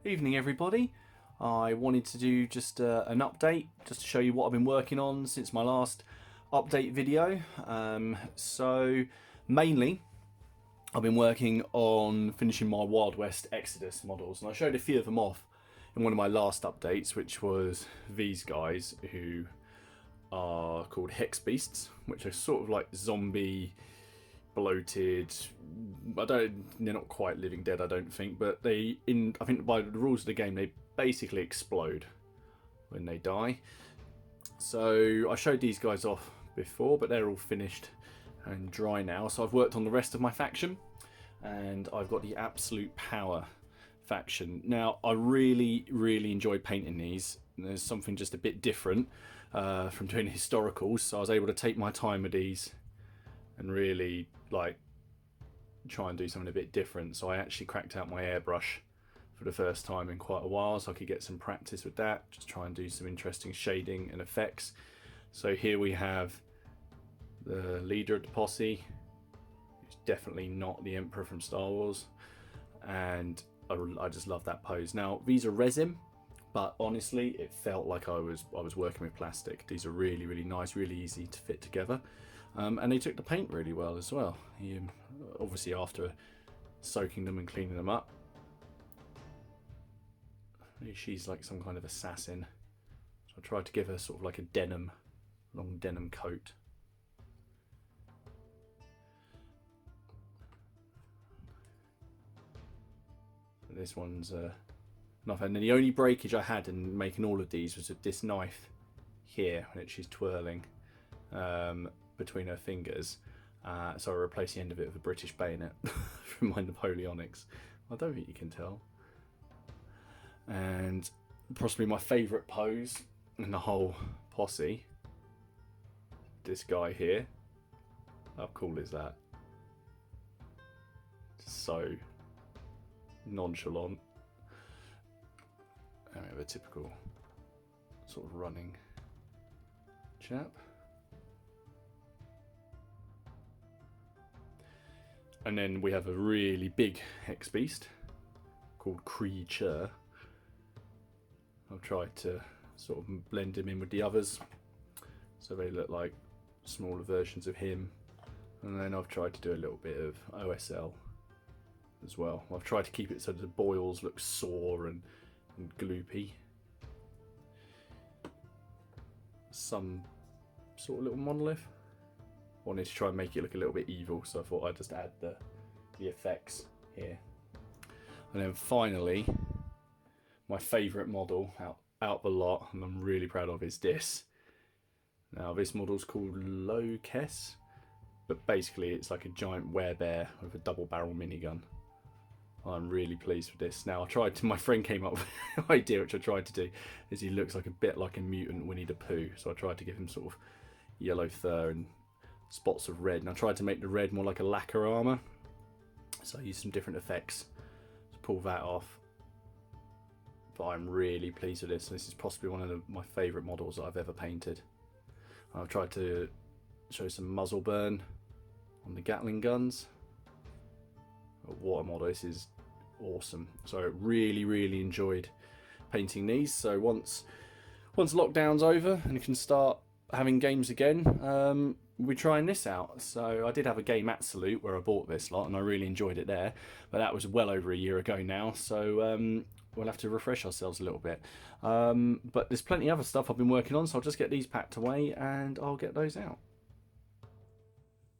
Evening everybody. I wanted to do just an update, just to show you what I've been working on since my last update video. So mainly I've been working on finishing my Wild West Exodus models, and I showed a few of them off in one of my last updates, which was these guys who are called Hex Beasts, which are sort of like zombie bloated. They're not quite living dead, I don't think, but I think by the rules of the game they basically explode when they die. So I showed these guys off before, but they're all finished and dry now. So I've worked on the rest of my faction, and I've got the Absolute Power faction. Now I really enjoyed painting these. There's something just a bit different from doing historicals, so I was able to take my time with these and really like try and do something a bit different. So I actually cracked out my airbrush for the first time in quite a while, so I could get some practice with that, just try and do some interesting shading and effects. So here we have the leader of the posse, who's definitely not the Emperor from Star Wars, and I just love that pose. Now these are resin, but honestly it felt like I was working with plastic. These are really nice, really easy to fit together. And they took the paint really well as well. Obviously after soaking them and cleaning them up. She's like some kind of assassin. So I tried to give her sort of like a long denim coat. This one's enough. And then the only breakage I had in making all of these was with this knife here, which she's twirling between her fingers. So I replaced the end of it with a British bayonet from my Napoleonics. I don't think you can tell. And possibly my favourite pose in the whole posse, this guy here. How cool is that? So nonchalant. And we have a typical sort of running chap. And then we have a really big Hex Beast called Creature. I've tried to sort of blend him in with the others, so they look like smaller versions of him. And then I've tried to do a little bit of OSL as well. I've tried to keep it so the boils look sore and gloopy. Some sort of little monolith. Wanted to try and make it look a little bit evil, so I thought I'd just add the effects here. And then finally, my favourite model out the lot, and I'm really proud of, is this. Now this model's called Locus, but basically it's like a giant werebear with a double barrel minigun. I'm really pleased with this. Now my friend came up with an idea, which I tried to do, is he looks like a bit like a mutant Winnie the Pooh, so I tried to give him sort of yellow fur and spots of red, and I tried to make the red more like a lacquer armour, so I used some different effects to pull that off. But I'm really pleased with this. This is possibly one of my favourite models that I've ever painted. I've tried to show some muzzle burn on the Gatling guns. What a model, this is awesome. So I really enjoyed painting these. So once lockdown's over and you can start having games again, we're trying this out. So I did have a game at Salute where I bought this lot, and I really enjoyed it there, but that was well over a year ago now, so we'll have to refresh ourselves a little bit. But there's plenty of other stuff I've been working on, so I'll just get these packed away and I'll get those out.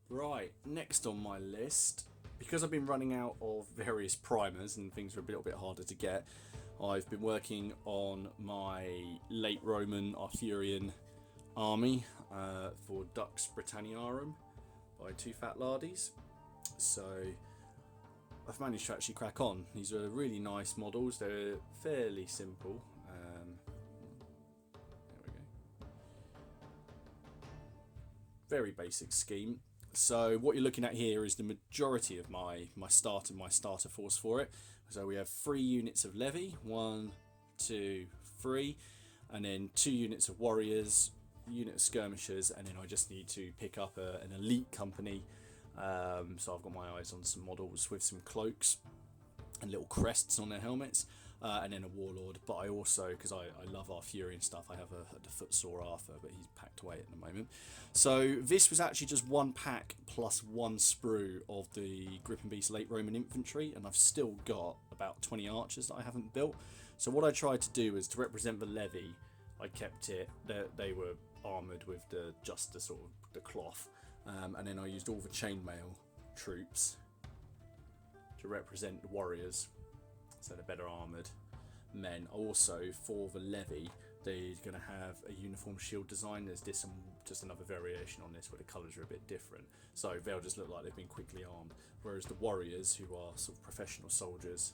Right, next on my list, because I've been running out of various primers and things are a little bit harder to get, I've been working on my late Roman Furion army for Dux Britanniarum by Two Fat Lardies. So I've managed to actually crack on. These are really nice models. They're fairly simple. There we go. Very basic scheme. So what you're looking at here is the majority of my starter force for it. So we have 3 units of levy, 1, 2, 3, and then 2 units of warriors, unit of skirmishers, and then I just need to pick up an elite company. So I've got my eyes on some models with some cloaks and little crests on their helmets. and then a Warlord. But I also, because I love our Furion stuff, I have the Footsore Arthur, but he's packed away at the moment. So this was actually just one pack plus one sprue of the Grip and Beast late Roman infantry, and I've still got about 20 archers that I haven't built. So what I tried to do is to represent the levy. I kept it. They were armoured with just the sort of the cloth, and then I used all the chainmail troops to represent the warriors, so they're better armoured men. Also, for the levy, they're going to have a uniform shield design. There's just another variation on this where the colours are a bit different, so they'll just look like they've been quickly armed. Whereas the warriors, who are sort of professional soldiers,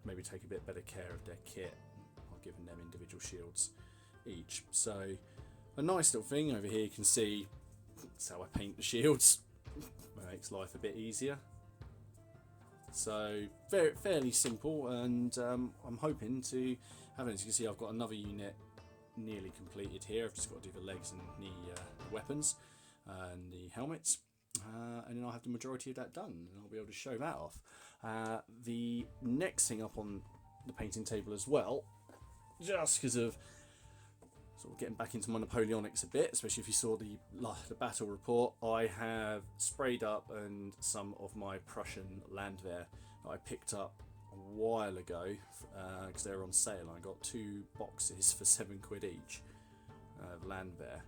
maybe take a bit better care of their kit by giving them individual shields each. So a nice little thing over here. You can see that's how I paint the shields. It makes life a bit easier. So fairly simple, and I'm hoping to have it. As you can see, I've got another unit nearly completed here. I've just got to do the legs and the weapons and the helmets, and then I'll have the majority of that done, and I'll be able to show that off. The next thing up on the painting table as well, just because of sort of getting back into my Napoleonics a bit, especially if you saw the battle report, I have sprayed up and some of my Prussian Landwehr that I picked up a while ago because they were on sale. I got 2 boxes for £7 each of Landwehr.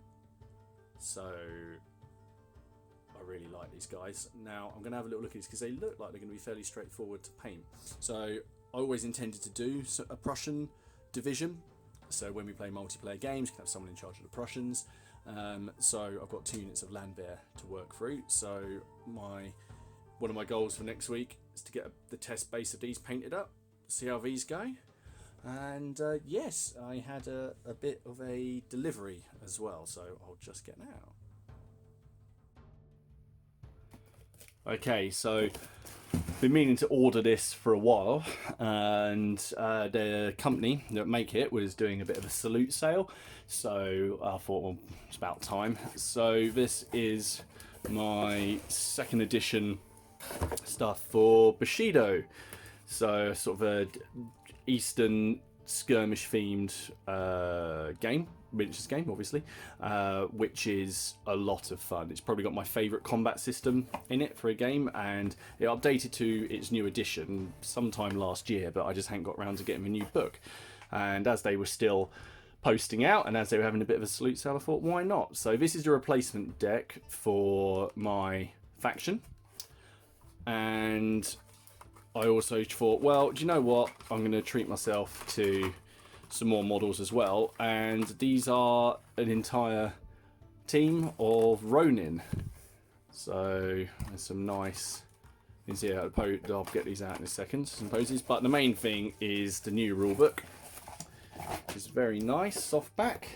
So I really like these guys. Now I'm going to have a little look at these because they look like they're going to be fairly straightforward to paint. So I always intended to do a Prussian division. So when we play multiplayer games, you can have someone in charge of the Prussians. So I've got 2 units of Landwehr to work through. So one of my goals for next week is to get the test base of these painted up, see how these go. And yes, I had a bit of a delivery as well, so I'll just get out. Okay, so been meaning to order this for a while, and the company that make it was doing a bit of a salute sale, so I thought, well, it's about time. So this is my 2nd edition stuff for Bushido, so sort of a Eastern skirmish themed game, miniatures game obviously, which is a lot of fun. It's probably got my favourite combat system in it for a game, and it updated to its new edition sometime last year, but I just hadn't got around to getting a new book. And as they were still posting out and as they were having a bit of a salute sale, I thought, why not? So this is the replacement deck for my faction, and I also thought, well, do you know what? I'm going to treat myself to some more models as well, and these are an entire team of Ronin. So there's some nice things here. I'll get these out in a second, some poses. But the main thing is the new rulebook, which is very nice, soft back.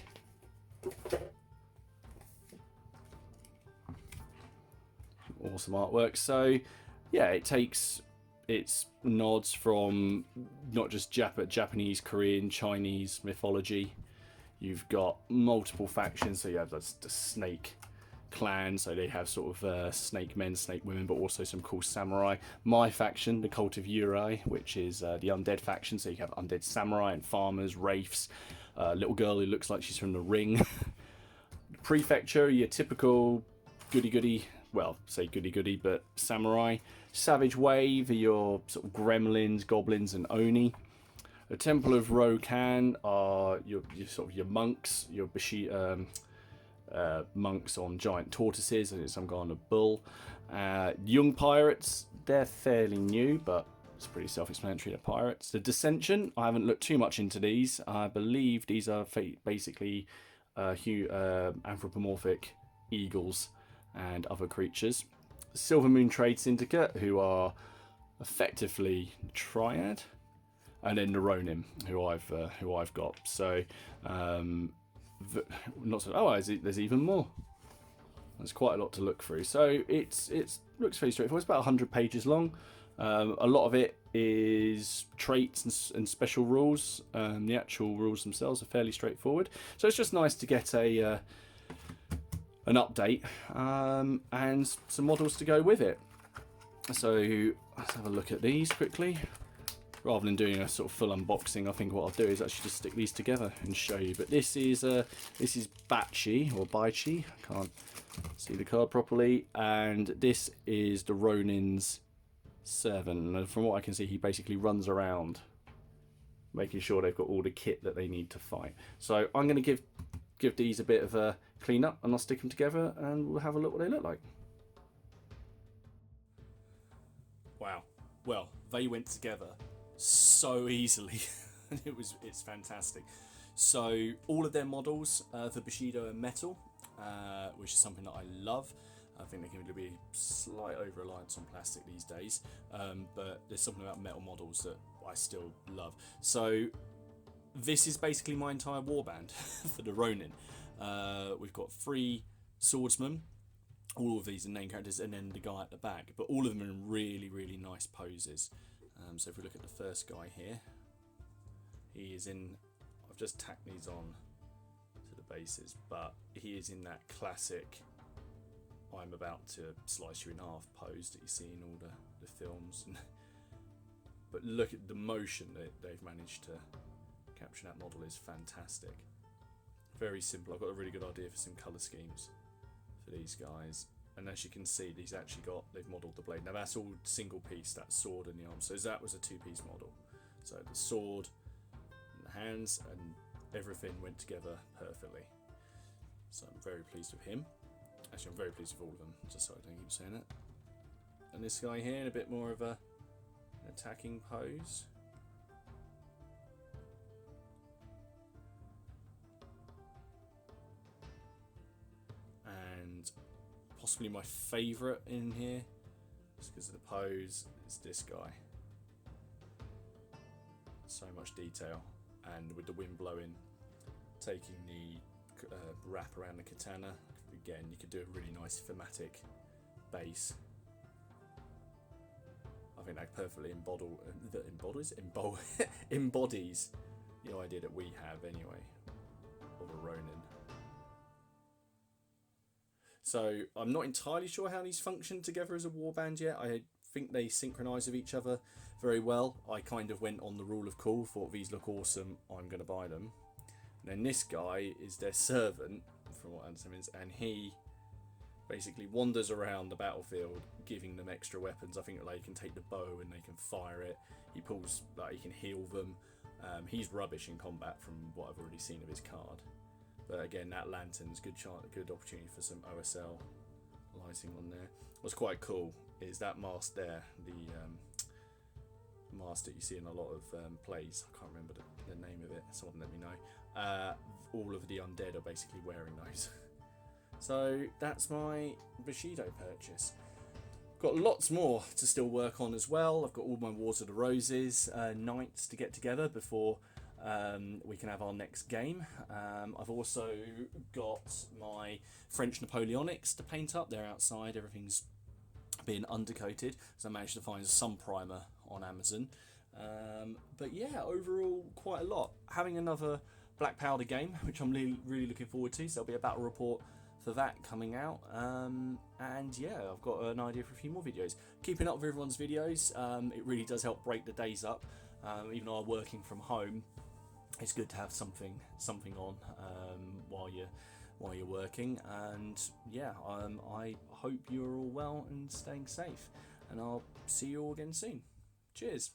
Awesome artwork. So yeah, it takes its nods from not just Japanese, Korean, Chinese mythology. You've got multiple factions, so you have the snake clan, so they have sort of snake men, snake women, but also some cool samurai. My faction, the Cult of Uri, which is the undead faction, so you have undead samurai and farmers, wraiths, little girl who looks like she's from The Ring. Prefecture, your typical goody-goody, well, say goody-goody, but samurai. Savage Wave are your sort of gremlins, goblins, and oni. The Temple of Rokan are your sort of your monks, your Bushido monks on giant tortoises, and some guy on a bull. Young pirates, they're fairly new, but it's pretty self-explanatory. They're pirates. The Dissension, I haven't looked too much into these. I believe these are basically anthropomorphic eagles and other creatures. Silver Moon Trade Syndicate, who are effectively triad, and then the Ronin, who I've got. So not so. Oh, there's even more. There's quite a lot to look through. So it looks very straightforward. It's about 100 pages long. A lot of it is traits and special rules. The actual rules themselves are fairly straightforward. So it's just nice to get an update and some models to go with it. So let's have a look at these quickly. rather than doing a sort of full unboxing, I think what I'll do is actually just stick these together and show you. But this is Bachi or Baichi. I can't see the card properly, and this is the Ronin's servant. And from what I can see, he basically runs around making sure they've got all the kit that they need to fight. So I'm going to give these a bit of a clean up, and I'll stick them together and we'll have a look what they look like. Wow, well, they went together so easily. It's fantastic. So all of their models for Bushido are metal, which is something that I love. I think they're going to be a slight over-reliance on plastic these days, but there's something about metal models that I still love. So this is basically my entire warband for the Ronin. We've got 3 swordsmen, all of these are named characters, and then the guy at the back, but all of them are in really, really nice poses. So if we look at the first guy here, he is in, I've just tacked these on to the bases, but he is in that classic I'm about to slice you in half pose that you see in all the films. But look at the motion that they've managed to capture. That model is fantastic. Very simple. I've got a really good idea for some colour schemes for these guys. And as you can see, they've modelled the blade. Now that's all single piece, that sword and the arm. So that was a 2-piece model. So the sword and the hands and everything went together perfectly. So I'm very pleased with him. Actually, I'm very pleased with all of them, just so I don't keep saying it. And this guy here in a bit more of an attacking pose. And possibly my favourite in here, just because of the pose, is this guy. So much detail, and with the wind blowing, taking the wrap around the katana. Again, you could do a really nice thematic base. I think that perfectly embodies the idea that we have anyway of a Ronin. So I'm not entirely sure how these function together as a warband yet. I think they synchronise with each other very well. I kind of went on the rule of cool, thought these look awesome, I'm going to buy them. And then this guy is their servant, from what I understand, and he basically wanders around the battlefield giving them extra weapons. I think they can take the bow and they can fire it. He pulls, like, he can heal them. He's rubbish in combat from what I've already seen of his card. But again, that lantern's good opportunity for some OSL lighting on there. What's quite cool is that mask there, the mask that you see in a lot of plays. I can't remember the name of it. Someone let me know. All of the undead are basically wearing those. So that's my Bushido purchase. Got lots more to still work on as well. I've got all my Wars of the Roses nights to get together before we can have our next game. I've also got my French Napoleonics to paint up. They're outside. Everything's been undercoated, so I managed to find some primer on Amazon. But yeah, overall quite a lot. Having another Black Powder game, which I'm really looking forward to. So there'll be a battle report for that coming out. And yeah, I've got an idea for a few more videos. Keeping up with everyone's videos, it really does help break the days up. Even though I'm working from home, it's good to have something on while you're working. And yeah, I hope you're all well and staying safe. And I'll see you all again soon. Cheers.